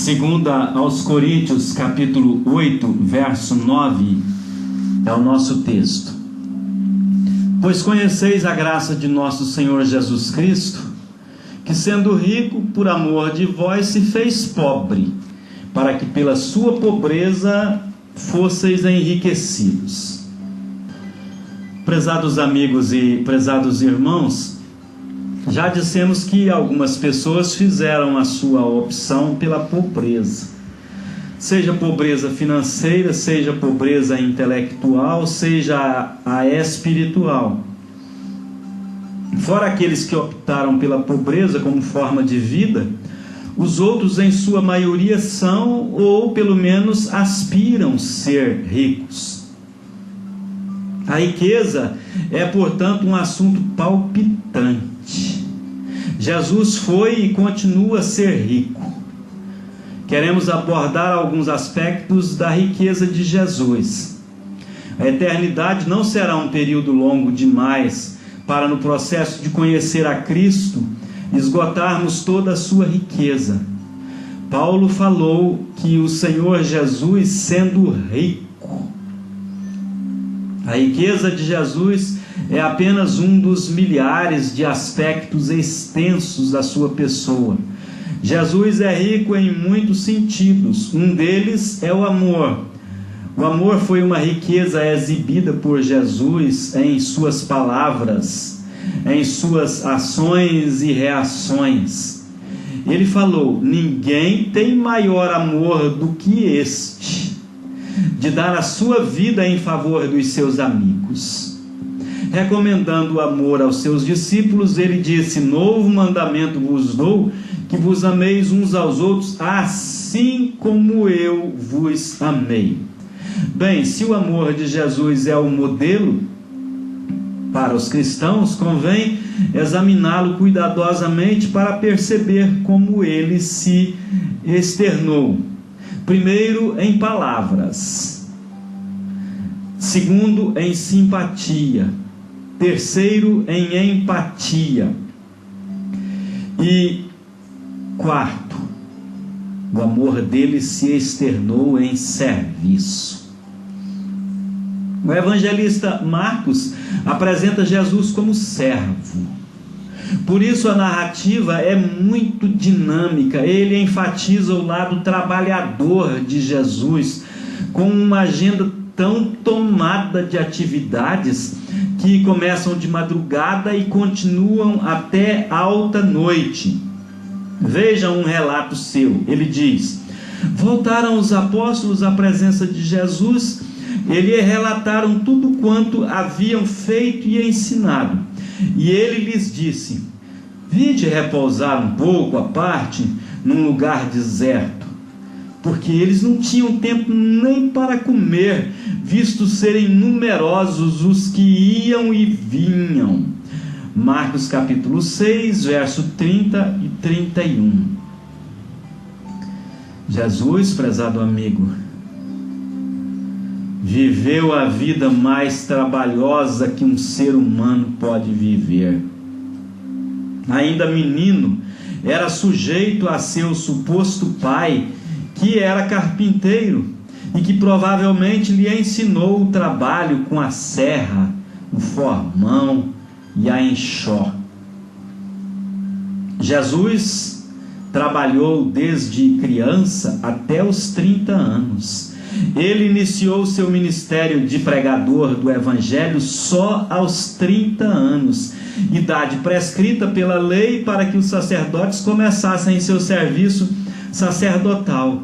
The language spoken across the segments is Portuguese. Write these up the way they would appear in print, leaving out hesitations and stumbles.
Segunda aos Coríntios, capítulo 8, verso 9, é o nosso texto. Pois conheceis a graça de nosso Senhor Jesus Cristo, que sendo rico, por amor de vós, se fez pobre, para que pela sua pobreza fosseis enriquecidos. Prezados amigos e prezados irmãos, já dissemos que algumas pessoas fizeram a sua opção pela pobreza, seja pobreza financeira, seja pobreza intelectual, seja a espiritual. Fora aqueles que optaram pela pobreza como forma de vida, os outros em sua maioria são, ou pelo menos aspiram ser ricos. A riqueza é, portanto, um assunto palpitante. Jesus foi e continua a ser rico. Queremos abordar alguns aspectos da riqueza de Jesus. A eternidade não será um período longo demais para, no processo de conhecer a Cristo, esgotarmos toda a sua riqueza. Paulo falou que o Senhor Jesus, sendo rico, a riqueza de Jesus é apenas um dos milhares de aspectos extensos da sua pessoa. Jesus é rico em muitos sentidos. Um deles é o amor. O amor foi uma riqueza exibida por Jesus em suas palavras, em suas ações e reações. Ele falou: ninguém tem maior amor do que este, de dar a sua vida em favor dos seus amigos. Recomendando o amor aos seus discípulos, ele disse: novo mandamento vos dou, que vos ameis uns aos outros, assim como eu vos amei. Bem, se o amor de Jesus é o modelo para os cristãos, convém examiná-lo cuidadosamente para perceber como ele se externou. Primeiro, em palavras. Segundo, em simpatia. Terceiro, em empatia. E quarto, o amor dele se externou em serviço. O evangelista Marcos apresenta Jesus como servo. Por isso a narrativa é muito dinâmica. Ele enfatiza o lado trabalhador de Jesus, com uma agenda tão tomada de atividades que começam de madrugada e continuam até alta noite. Veja um relato seu. Ele diz: voltaram os apóstolos à presença de Jesus e lhe relataram tudo quanto haviam feito e ensinado. E ele lhes disse: vinde repousar um pouco à parte num lugar deserto, porque eles não tinham tempo nem para comer, visto serem numerosos os que iam e vinham. Marcos capítulo 6, verso 30 e 31. Jesus, prezado amigo, viveu a vida mais trabalhosa que um ser humano pode viver. Ainda menino, era sujeito a seu suposto pai, que era carpinteiro e que provavelmente lhe ensinou o trabalho com a serra, o formão e a enxó. Jesus trabalhou desde criança até os 30 anos. Ele iniciou seu ministério de pregador do Evangelho só aos 30 anos, idade prescrita pela lei para que os sacerdotes começassem seu serviço sacerdotal.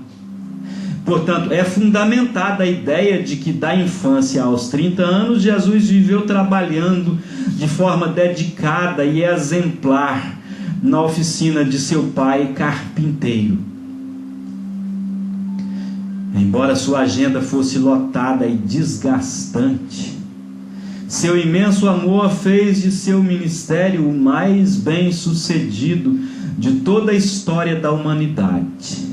Portanto, é fundamentada a ideia de que da infância aos 30 anos, Jesus viveu trabalhando de forma dedicada e exemplar na oficina de seu pai carpinteiro. Embora sua agenda fosse lotada e desgastante, seu imenso amor fez de seu ministério o mais bem sucedido de toda a história da humanidade.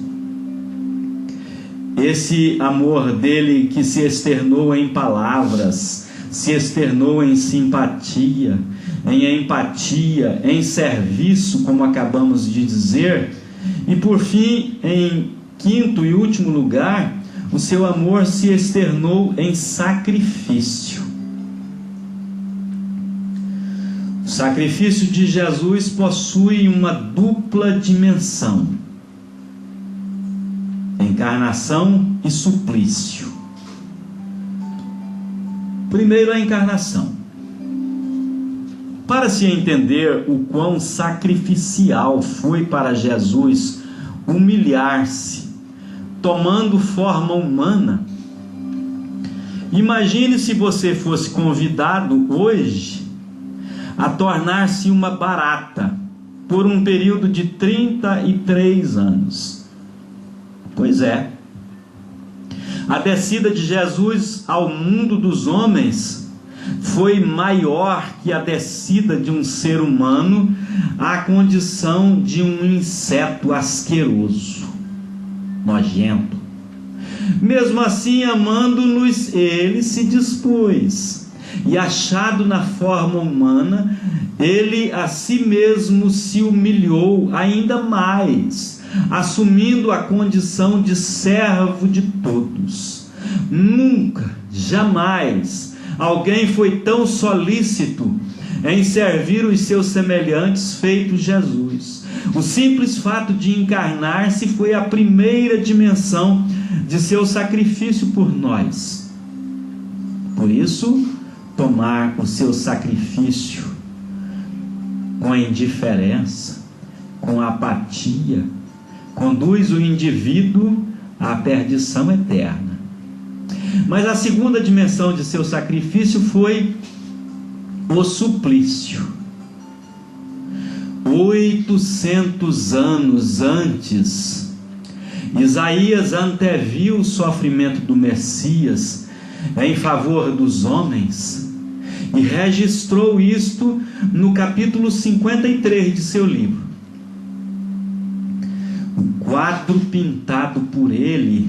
Esse amor dele que se externou em palavras, se externou em simpatia, em empatia, em serviço, como acabamos de dizer, e por fim em quinto e último lugar, o seu amor se externou em sacrifício. O sacrifício de Jesus possui uma dupla dimensão: encarnação e suplício. Primeiro, a encarnação. Para se entender o quão sacrificial foi para Jesus humilhar-se, tomando forma humana, imagine se você fosse convidado hoje a tornar-se uma barata por um período de 33 anos. Pois é, a descida de Jesus ao mundo dos homens foi maior que a descida de um ser humano à condição de um inseto asqueroso, nojento. Mesmo assim, amando-nos, ele se dispôs, e achado na forma humana, ele a si mesmo se humilhou ainda mais, assumindo a condição de servo de todos. Nunca, jamais, alguém foi tão solícito em servir os seus semelhantes feito Jesus. O simples fato de encarnar-se foi a primeira dimensão de seu sacrifício por nós. Por isso, tomar o seu sacrifício com indiferença, com apatia, conduz o indivíduo à perdição eterna. Mas a segunda dimensão de seu sacrifício foi o suplício. 800 anos antes, Isaías anteviu o sofrimento do Messias em favor dos homens e registrou isto no capítulo 53 de seu livro. O quadro pintado por ele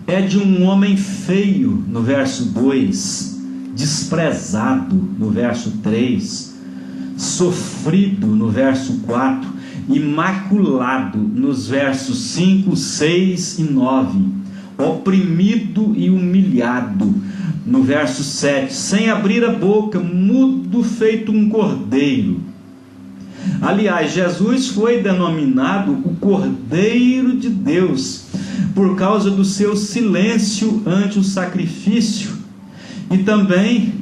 é de um homem feio, no verso 2, desprezado, no verso 3, sofrido, no verso 4, imaculado, nos versos 5, 6 e 9, oprimido e humilhado, no verso 7, sem abrir a boca, mudo feito um cordeiro. Aliás, Jesus foi denominado o Cordeiro de Deus por causa do seu silêncio ante o sacrifício e também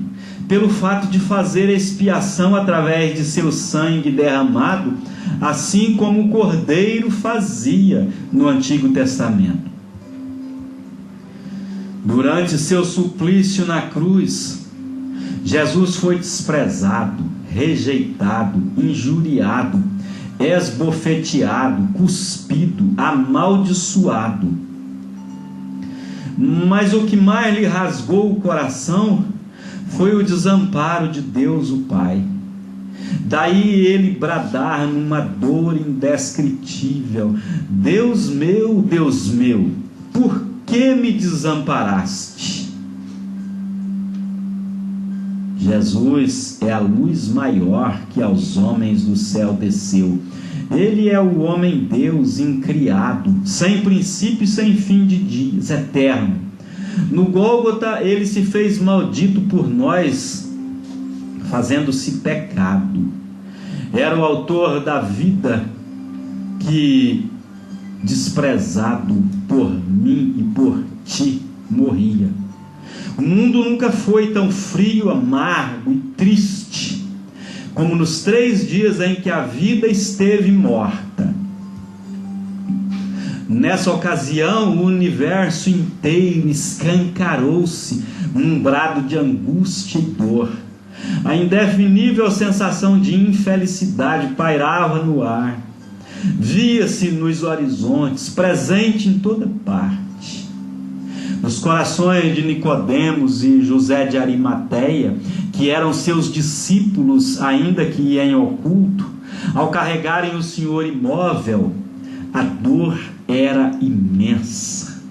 pelo fato de fazer expiação através de seu sangue derramado, assim como o cordeiro fazia no Antigo Testamento. Durante seu suplício na cruz, Jesus foi desprezado, rejeitado, injuriado, esbofeteado, cuspido, amaldiçoado. Mas o que mais lhe rasgou o coração foi o desamparo de Deus o Pai. Daí ele bradar numa dor indescritível: Deus meu, por que me desamparaste? Jesus é a luz maior que aos homens do céu desceu. Ele é o homem Deus incriado, sem princípio e sem fim de dias, eterno. No Gólgota ele se fez maldito por nós, fazendo-se pecado. Era o autor da vida que, desprezado por mim e por ti, morria. O mundo nunca foi tão frio, amargo e triste como nos 3 dias em que a vida esteve morta. Nessa ocasião, o universo inteiro escancarou-se num brado de angústia e dor. A indefinível sensação de infelicidade pairava no ar. Via-se nos horizontes, presente em toda parte. Nos corações de Nicodemos e José de Arimateia, que eram seus discípulos, ainda que em oculto, ao carregarem o Senhor imóvel, a dor era imensa.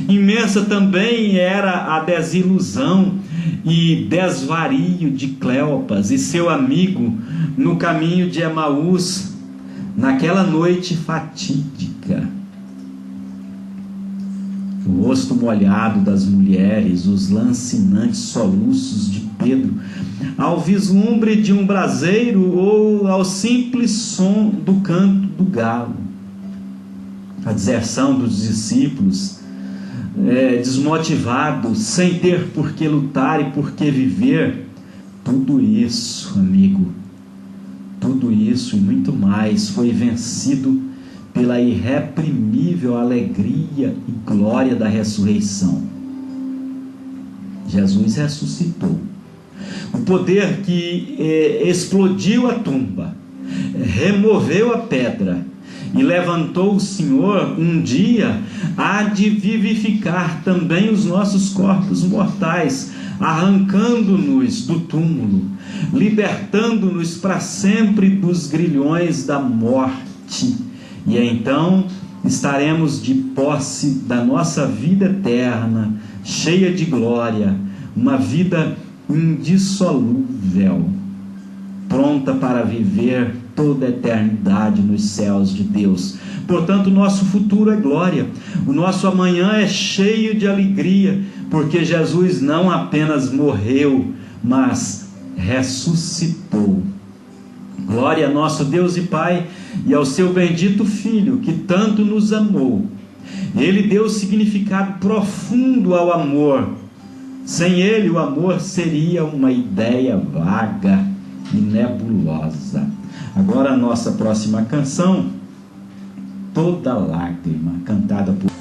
Imensa também era a desilusão e desvario de Cleopas e seu amigo no caminho de Emaús, naquela noite fatídica. o rosto molhado das mulheres, os lancinantes soluços de Pedro, ao vislumbre de um braseiro ou ao simples som do canto do galo. A deserção dos discípulos, desmotivados, sem ter por que lutar e por que viver, tudo isso, amigo, tudo isso e muito mais foi vencido pela irreprimível alegria e glória da ressurreição. Jesus ressuscitou. O poder que explodiu a tumba, removeu a pedra e levantou o Senhor, um dia há de vivificar também os nossos corpos mortais, arrancando-nos do túmulo, libertando-nos para sempre dos grilhões da morte. E então estaremos de posse da nossa vida eterna, cheia de glória, uma vida indissolúvel, pronta para viver toda a eternidade nos céus de Deus. Portanto, o nosso futuro é glória, o nosso amanhã é cheio de alegria, porque Jesus não apenas morreu, mas ressuscitou. Glória a nosso Deus e Pai e ao seu bendito Filho, que tanto nos amou. Ele deu significado profundo ao amor. Sem ele, o amor seria uma ideia vaga e nebulosa. Agora a nossa próxima canção, Toda Lágrima, cantada por